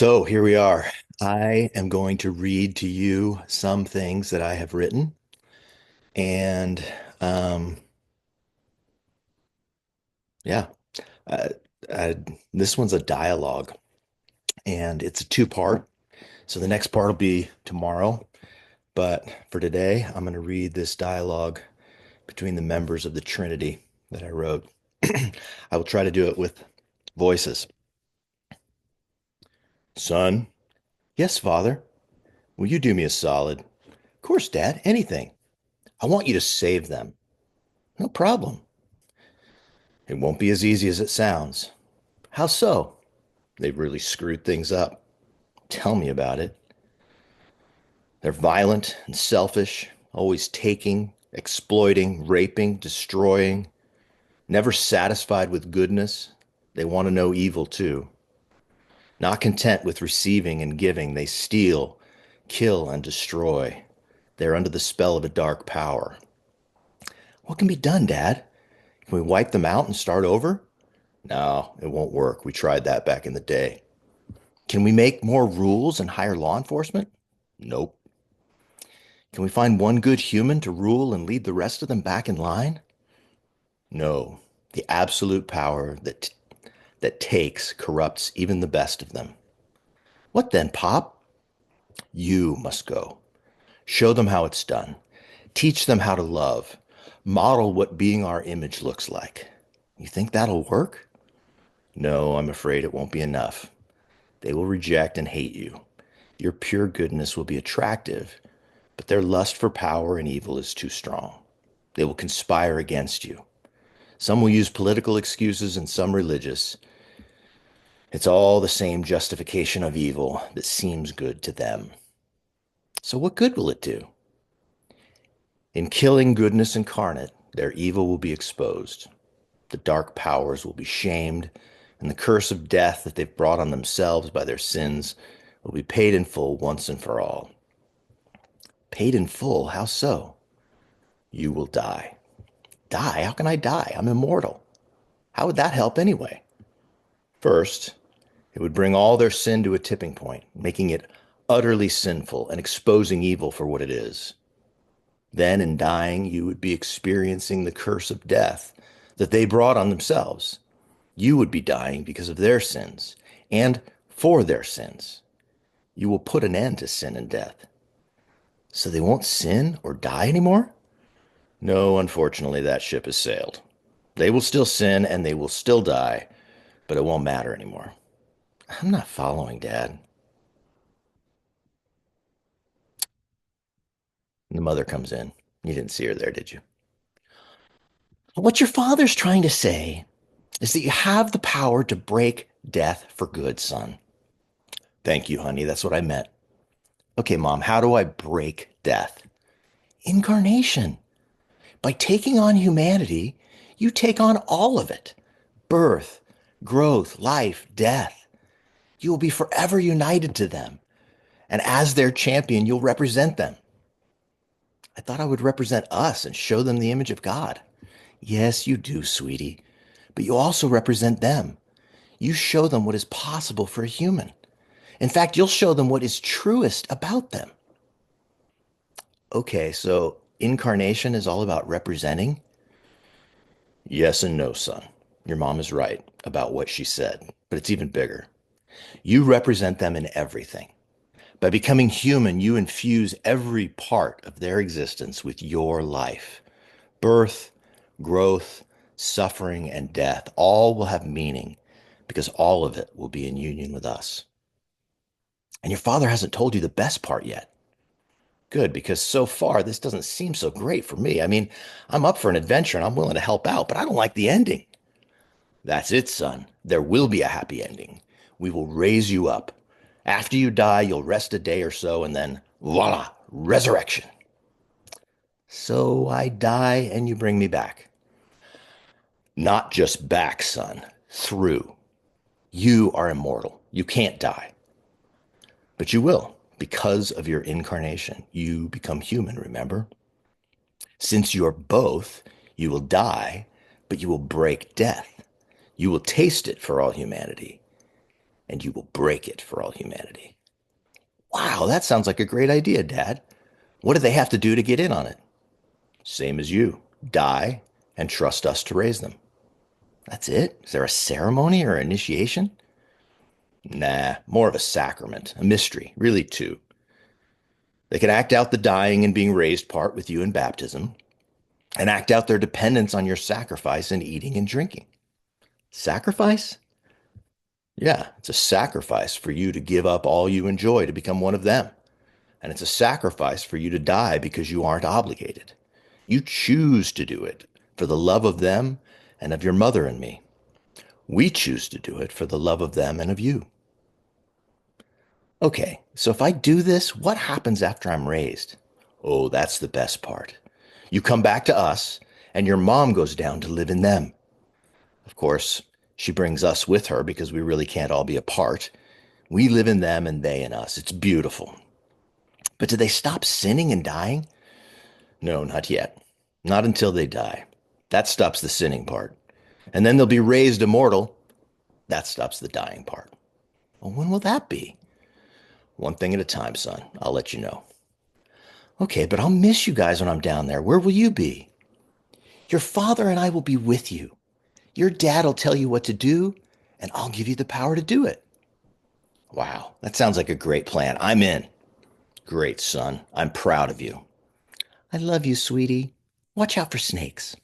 So here we are. I am going to read to you some things that I have written. And um, yeah, uh, uh, this one's a dialogue and it's a two-part. So the next part will be tomorrow. But for today, I'm going to read this dialogue between the members of the Trinity that I wrote. I will try to do it with voices. Son, yes, father. Will you do me a solid? Of course, Dad, anything. I want you to save them. No problem. It won't be as easy as it sounds. How so? They've really screwed things up. Tell me about it. They're violent and selfish, always taking, exploiting, raping, destroying, never satisfied with goodness. They want to know evil too. Not content with receiving and giving, they steal, kill, and destroy. They're under the spell of a dark power. What can be done, Dad? Can we wipe them out and start over? No, it won't work. We tried that back in the day. Can we make more rules and hire law enforcement? Nope. Can we find one good human to rule and lead the rest of them back in line? No. The absolute power that takes corrupts even the best of them. What then, Pop? You must go. Show them how it's done. Teach them how to love. Model what being our image looks like. You think that'll work? No, I'm afraid it won't be enough. They will reject and hate you. Your pure goodness will be attractive, but their lust for power and evil is too strong. They will conspire against you. Some will use political excuses and some religious. It's all the same justification of evil that seems good to them. So what good will it do? In killing goodness incarnate, their evil will be exposed. The dark powers will be shamed, and the curse of death that they've brought on themselves by their sins will be paid in full once and for all. Paid in full? How so? You will die. Die? How can I die? I'm immortal. How would that help anyway? First, it would bring all their sin to a tipping point, making it utterly sinful and exposing evil for what it is. Then, in dying, you would be experiencing the curse of death that they brought on themselves. You would be dying because of their sins and for their sins. You will put an end to sin and death. So they won't sin or die anymore? No, unfortunately, that ship has sailed. They will still sin and they will still die, but it won't matter anymore. I'm not following, Dad. The mother comes in. You didn't see her there, did you? What your father's trying to say is that you have the power to break death for good, son. Thank you, honey. That's what I meant. Okay, Mom, how do I break death? Incarnation. By taking on humanity, you take on all of it. Birth, growth, life, death. You will be forever united to them. And as their champion, you'll represent them. I thought I would represent us and show them the image of God. Yes, you do, sweetie. But you also represent them. You show them what is possible for a human. In fact, you'll show them what is truest about them. Okay, so incarnation is all about representing? Yes and no, son. Your mom is right about what she said, but it's even bigger. You represent them in everything. By becoming human, you infuse every part of their existence with your life. Birth, growth, suffering, and death all will have meaning because all of it will be in union with us. And your father hasn't told you the best part yet. Good, because so far this doesn't seem so great for me. I mean, I'm up for an adventure and I'm willing to help out, but I don't like the ending. That's it, son. There will be a happy ending. We will raise you up. After you die, you'll rest a day or so, and then voila, resurrection. So I die and you bring me back. Not just back, son, through. You are immortal. You can't die. But you will, because of your incarnation. You become human, remember? Since you are both, you will die, but you will break death. You will taste it for all humanity. and you will break it for all humanity. Wow, that sounds like a great idea, Dad. What do they have to do to get in on it? Same as you. Die and trust us to raise them. That's it? Is there a ceremony or initiation? Nah, more of a sacrament, a mystery, really two. They can act out the dying and being raised part with you in baptism, and act out their dependence on your sacrifice in eating and drinking. Sacrifice? Yeah, it's a sacrifice for you to give up all you enjoy to become one of them. And it's a sacrifice for you to die because you aren't obligated. You choose to do it for the love of them and of your mother and me. We choose to do it for the love of them and of you. Okay, so if I do this, what happens after I'm raised? Oh, that's the best part. You come back to us, and your mom goes down to live in them. Of course, she brings us with her because we really can't all be apart. We live in them and they in us. It's beautiful. But do they stop sinning and dying? No, not yet. Not until they die. That stops the sinning part. And then they'll be raised immortal. That stops the dying part. Well, when will that be? One thing at a time, son. I'll let you know. Okay, but I'll miss you guys when I'm down there. Where will you be? Your father and I will be with you. Your dad will tell you what to do, and I'll give you the power to do it. Wow, that sounds like a great plan. I'm in. Great, son. I'm proud of you. I love you, sweetie. Watch out for snakes.